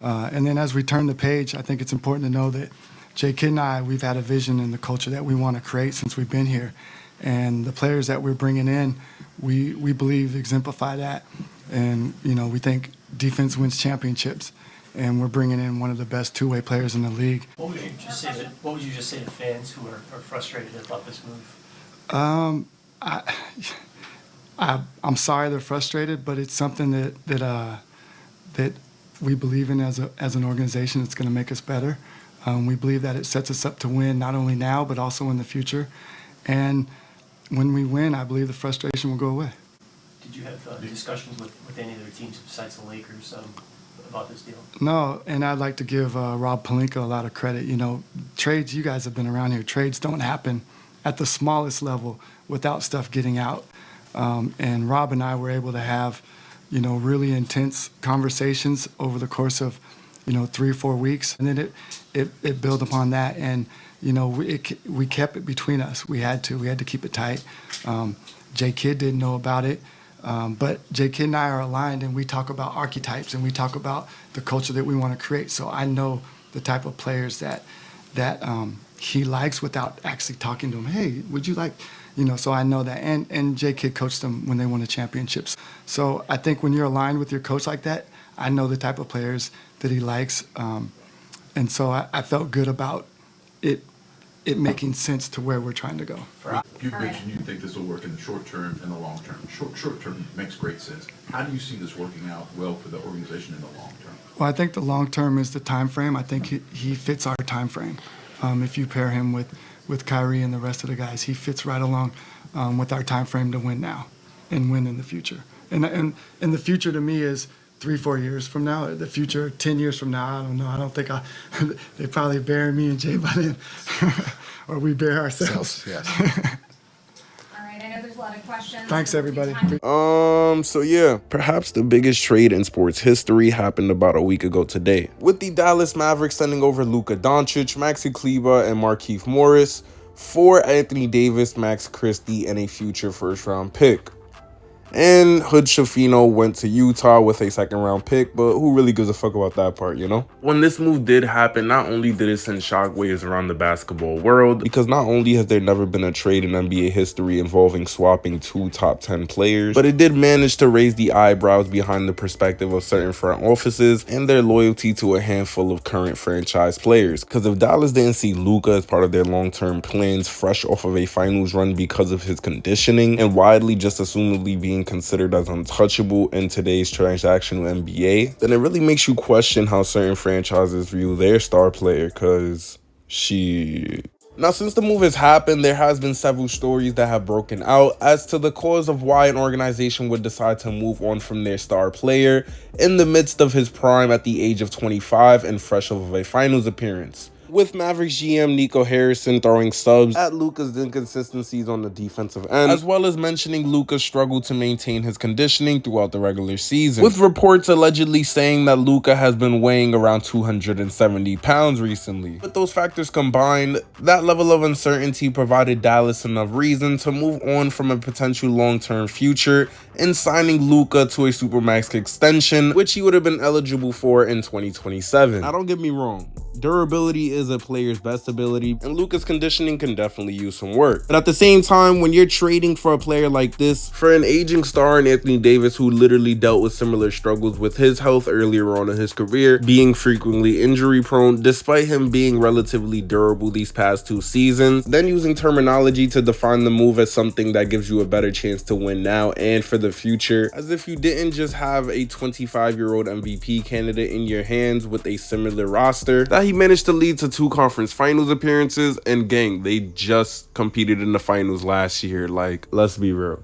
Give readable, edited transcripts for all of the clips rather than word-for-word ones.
And then as we turn the page, I think it's important to know that Jay Kidd and I, we've had a vision in the culture that we want to create since we've been here. And the players that we're bringing in, we believe exemplify that. And, we think defense wins championships. And we're bringing in one of the best two-way players in the league. What would you just say to fans who are frustrated about this move? I'm sorry they're frustrated, but it's something that we believe in as an organization. It's going to make us better. We believe that it sets us up to win not only now but also in the future. And when we win, I believe the frustration will go away. Did you have discussions with any other teams besides the Lakers about this deal? No, and I'd like to give Rob Pelinka a lot of credit. Trades, you guys have been around here. Trades don't happen at the smallest level without stuff getting out. And Rob and I were able to have, really intense conversations over the course of, 3 or 4 weeks. And then it built upon that. And, we kept it between us. We had to keep it tight. Jay Kidd didn't know about it. But Jay Kidd and I are aligned, and we talk about archetypes, and we talk about the culture that we want to create. So I know the type of players that he likes without actually talking to him. Hey, would you like, so I know that. And Jay Kidd coached them when they won the championships. So I think when you're aligned with your coach like that, I know the type of players that he likes. And so I felt good about it making sense to where we're trying to go. You mentioned you think this will work in the short term and the long term. Short term makes great sense. How do you see this working out well for the organization in the long term? Well, I think the long term is the time frame. I think he fits our time frame. If you pair him with Kyrie and the rest of the guys, he fits right along with our time frame to win now and win in the future. And the future to me is 3-4 years from now. The future 10 years from now, I don't know. I don't think they probably bury me and Jay by then, or we bury ourselves. Yes. All right, I know there's a lot of questions. Thanks, everybody. So yeah, perhaps the biggest trade in sports history happened about a week ago today, with the Dallas Mavericks sending over Luka Doncic, Maxi Kleber, and Markieff Morris for Anthony Davis, Max Christie, and a future first-round pick. And Hood Schifino went to Utah with a second-round pick, but who really gives a fuck about that part, When this move did happen, not only did it send shockwaves around the basketball world, because not only has there never been a trade in NBA history involving swapping 2 top 10 players, but it did manage to raise the eyebrows behind the perspective of certain front offices and their loyalty to a handful of current franchise players. Because if Dallas didn't see Luka as part of their long-term plans fresh off of a finals run because of his conditioning, and widely just assumedly being considered as untouchable in today's transactional NBA, then it really makes you question how certain franchises view their star player, because Now, since the move has happened, there has been several stories that have broken out as to the cause of why an organization would decide to move on from their star player in the midst of his prime at the age of 25 and fresh off of a finals appearance. With Mavericks GM Nico Harrison throwing subs at Luka's inconsistencies on the defensive end, as well as mentioning Luka's struggle to maintain his conditioning throughout the regular season, with reports allegedly saying that Luka has been weighing around 270 pounds recently. With those factors combined, that level of uncertainty provided Dallas enough reason to move on from a potential long-term future in signing Luka to a Supermax extension, which he would have been eligible for in 2027. Now, don't get me wrong. Durability is a player's best ability, and Luka's conditioning can definitely use some work. But at the same time, when you're trading for a player like this, for an aging star in Anthony Davis who literally dealt with similar struggles with his health earlier on in his career, being frequently injury prone despite him being relatively durable these past 2 seasons, then using terminology to define the move as something that gives you a better chance to win now and for the future, as if you didn't just have a 25-year-old MVP candidate in your hands with a similar roster that he managed to lead to 2 conference finals appearances, and gang, they just competed in the finals last year. Like, let's be real.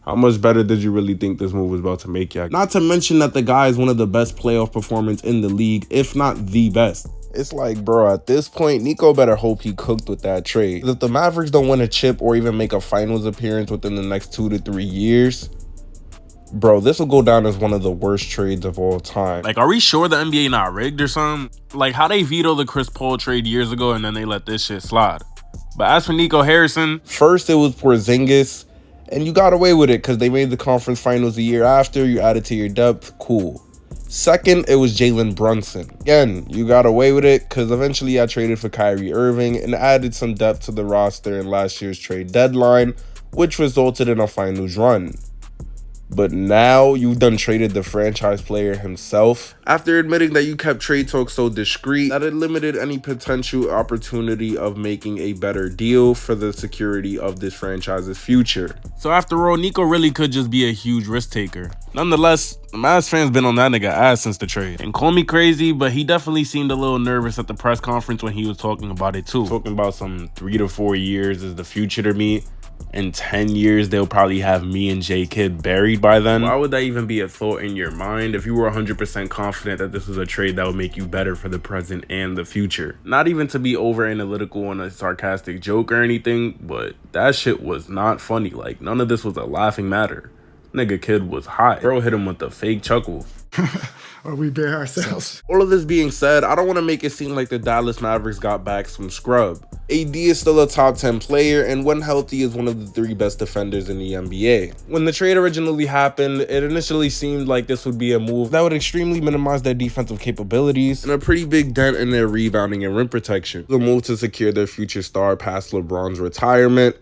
How much better did you really think this move was about to make you? Not to mention that the guy is one of the best playoff performers in the league, if not the best. It's like, bro, at this point, Nico better hope he cooked with that trade. If the Mavericks don't win a chip or even make a finals appearance within the next 2 to 3 years, bro, this will go down as one of the worst trades of all time. Like, are we sure the NBA not rigged or something? Like, how they vetoed the Chris Paul trade years ago and then they let this shit slide. But as for Nico Harrison, first it was Porzingis, and you got away with it because they made the conference finals the year after. You added to your depth, cool. Second, it was Jalen Brunson. Again, you got away with it because eventually I traded for Kyrie Irving and added some depth to the roster in last year's trade deadline, which resulted in a finals run. But now you've done traded the franchise player himself after admitting that you kept trade talks so discreet that it limited any potential opportunity of making a better deal for the security of this franchise's future. So after all, Nico really could just be a huge risk taker. Nonetheless, the Mavs fans been on that nigga ass since the trade. And call me crazy, but he definitely seemed a little nervous at the press conference when he was talking about it too. Talking about some 3 to 4 years is the future to me. In 10 years, they'll probably have me and J Kidd buried by then. Why would that even be a thought in your mind if you were 100% confident that this was a trade that would make you better for the present and the future? Not even to be over analytical on a sarcastic joke or anything, but that shit was not funny. Like, none of this was a laughing matter. Nigga Kidd was hot. Bro hit him with a fake chuckle. Or we bear ourselves. All of this being said, I don't want to make it seem like the Dallas Mavericks got back some scrub. AD is still a top 10 player and when healthy is one of the 3 best defenders in the NBA. When the trade originally happened, it initially seemed like this would be a move that would extremely minimize their defensive capabilities and a pretty big dent in their rebounding and rim protection. The move to secure their future star past LeBron's retirement,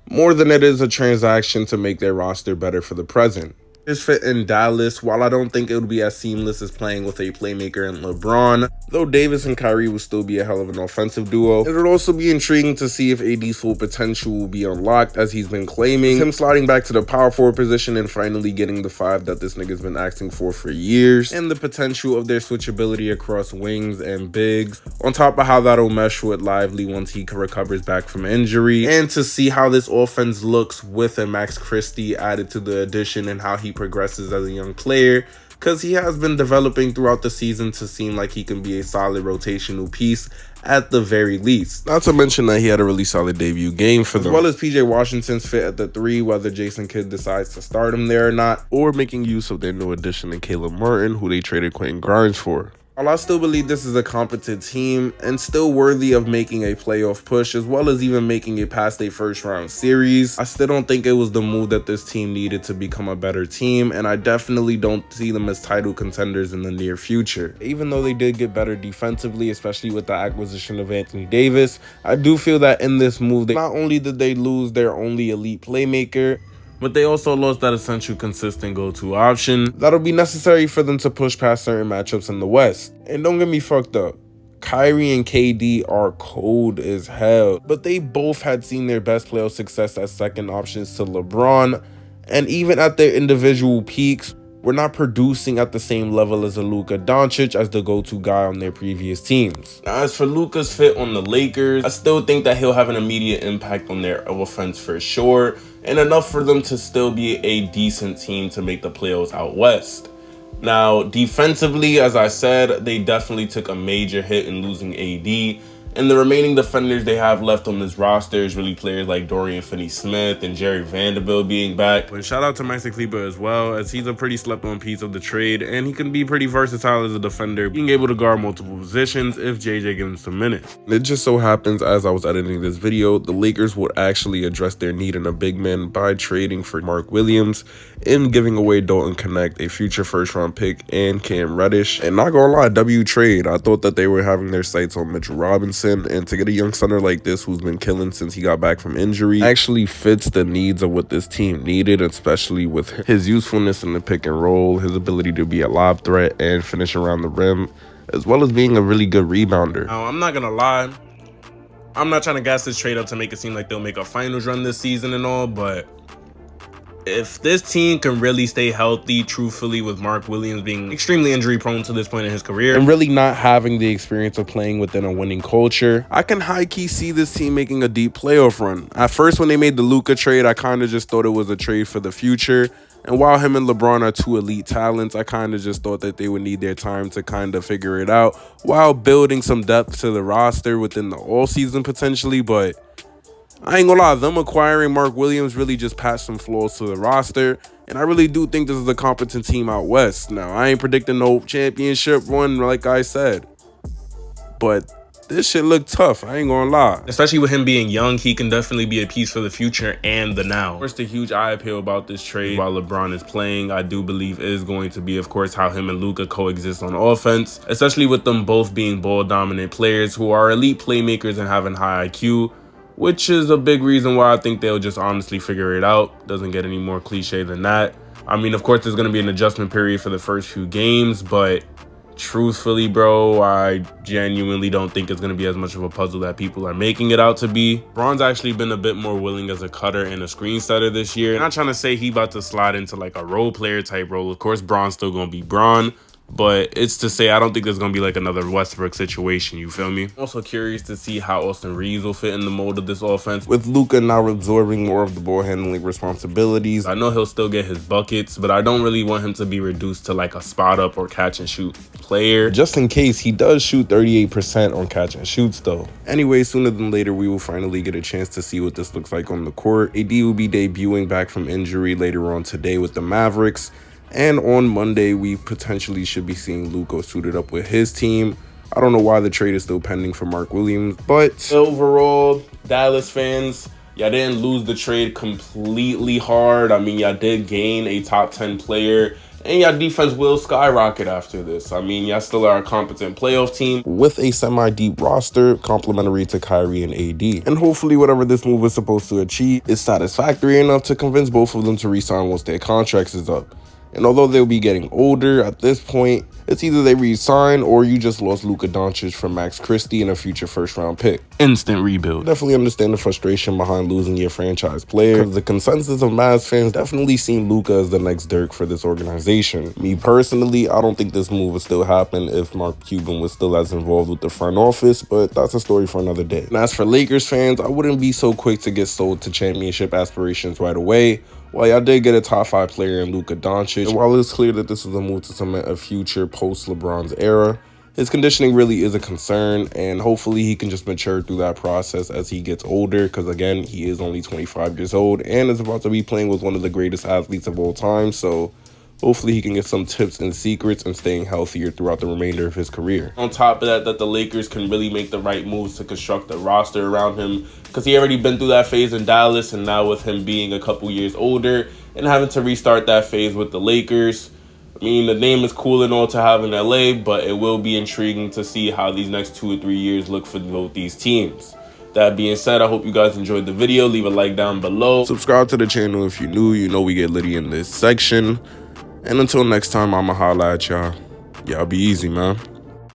more than it is a transaction to make their roster better for the present. His fit in Dallas, while I don't think it would be as seamless as playing with a playmaker in LeBron, though Davis and Kyrie will still be a hell of an offensive duo, it would also be intriguing to see if AD's full potential will be unlocked as he's been claiming, him sliding back to the power forward position and finally getting the 5 that this nigga's been asking for years, and the potential of their switchability across wings and bigs, on top of how that'll mesh with Lively once he recovers back from injury, and to see how this offense looks with a Max Christie added to the addition and how he progresses as a young player, because he has been developing throughout the season to seem like he can be a solid rotational piece at the very least. Not to mention that he had a really solid debut game for them. As well as PJ Washington's fit at the 3, whether Jason Kidd decides to start him there or not, or making use of their new addition in Caleb Martin, who they traded Quentin Grimes for. While I still believe this is a competent team and still worthy of making a playoff push as well as even making it past a first round series, I still don't think it was the move that this team needed to become a better team, and I definitely don't see them as title contenders in the near future. Even though they did get better defensively, especially with the acquisition of Anthony Davis, I do feel that in this move, not only did they lose their only elite playmaker, but they also lost that essential consistent go-to option that'll be necessary for them to push past certain matchups in the West. And don't get me fucked up, Kyrie and KD are cold as hell, but they both had seen their best playoff success as second options to LeBron, and even at their individual peaks, were not producing at the same level as a Luka Doncic as the go-to guy on their previous teams. Now, as for Luka's fit on the Lakers, I still think that he'll have an immediate impact on their offense for sure, and enough for them to still be a decent team to make the playoffs out west. Now, defensively, as I said, they definitely took a major hit in losing AD, and the remaining defenders they have left on this roster is really players like Dorian Finney-Smith and Jerry Vanderbilt being back. But shout out to Maxi Kleber as well, as he's a pretty slept-on piece of the trade, and he can be pretty versatile as a defender, being able to guard multiple positions if JJ gives him some minutes. It just so happens, as I was editing this video, the Lakers would actually address their need in a big man by trading for Mark Williams and giving away Dalton Connect, a future first-round pick, and Cam Reddish. And not gonna lie, W trade. I thought that they were having their sights on Mitchell Robinson, and to get a young center like this who's been killing since he got back from injury actually fits the needs of what this team needed, especially with his usefulness in the pick and roll, his ability to be a lob threat and finish around the rim, as well as being a really good rebounder. Now, I'm not gonna lie, I'm not trying to gas this trade up to make it seem like they'll make a finals run this season and all, but if this team can really stay healthy, truthfully, with Mark Williams being extremely injury prone to this point in his career and really not having the experience of playing within a winning culture, I can high-key see this team making a deep playoff run. At first, when they made the Luka trade, I kind of just thought it was a trade for the future. And while him and LeBron are 2 elite talents, I kind of just thought that they would need their time to kind of figure it out while building some depth to the roster within the all-season potentially, but I ain't gonna lie, them acquiring Mark Williams really just patched some flaws to the roster, and I really do think this is a competent team out west. Now, I ain't predicting no championship run like I said, but this shit look tough, I ain't gonna lie. Especially with him being young, he can definitely be a piece for the future and the now. Of course, the huge eye appeal about this trade while LeBron is playing, I do believe is going to be, of course, how him and Luka coexist on offense, especially with them both being ball dominant players who are elite playmakers and having high IQ, which is a big reason why I think they'll just honestly figure it out. Doesn't get any more cliche than that. I mean, of course, there's going to be an adjustment period for the first few games, but truthfully, bro, I genuinely don't think it's going to be as much of a puzzle that people are making it out to be. Bron's actually been a bit more willing as a cutter and a screen setter this year. I'm not trying to say he about to slide into like a role player type role. Of course, Bron's still going to be Bron, but it's to say I don't think there's going to be like another Westbrook situation, you feel me? I'm also curious to see how Austin Reeves will fit in the mold of this offense, with Luka now absorbing more of the ball handling responsibilities. I know he'll still get his buckets, but I don't really want him to be reduced to like a spot up or catch and shoot player. Just in case, he does shoot 38% on catch and shoots though. Anyway, sooner than later, we will finally get a chance to see what this looks like on the court. AD will be debuting back from injury later on today with the Mavericks. And on Monday, we potentially should be seeing Luka suited up with his team. I don't know why the trade is still pending for Mark Williams, but overall, Dallas fans, y'all didn't lose the trade completely hard. I mean, y'all did gain a top 10 player, and y'all defense will skyrocket after this. I mean, y'all still are a competent playoff team with a semi-deep roster complementary to Kyrie and AD. And hopefully whatever this move is supposed to achieve is satisfactory enough to convince both of them to re-sign once their contracts is up. And although they'll be getting older at this point, it's either they re-sign or you just lost Luka Doncic for Max Christie and a future first-round pick. Instant rebuild. Definitely understand the frustration behind losing your franchise player, because the consensus of Mavs fans definitely seen Luka as the next Dirk for this organization. Me personally, I don't think this move would still happen if Mark Cuban was still as involved with the front office, but that's a story for another day. And as for Lakers fans, I wouldn't be so quick to get sold to championship aspirations right away. While y'all did get a top 5 player in Luka Doncic, and while it's clear that this is a move to cement a future post-LeBron's era, his conditioning really is a concern, and hopefully he can just mature through that process as he gets older, because again, he is only 25 years old and is about to be playing with one of the greatest athletes of all time, so hopefully he can get some tips and secrets and staying healthier throughout the remainder of his career. On top of that the Lakers can really make the right moves to construct a roster around him, because he already been through that phase in Dallas, and now with him being a couple years older and having to restart that phase with the Lakers, I mean, the name is cool and all to have in LA, but it will be intriguing to see how these next 2 or 3 years look for both these teams. That being said, I hope you guys enjoyed the video. Leave a like down below. Subscribe to the channel if you're new. You know we get litty in this section. And until next time, I'ma holla at y'all. Y'all be easy, man.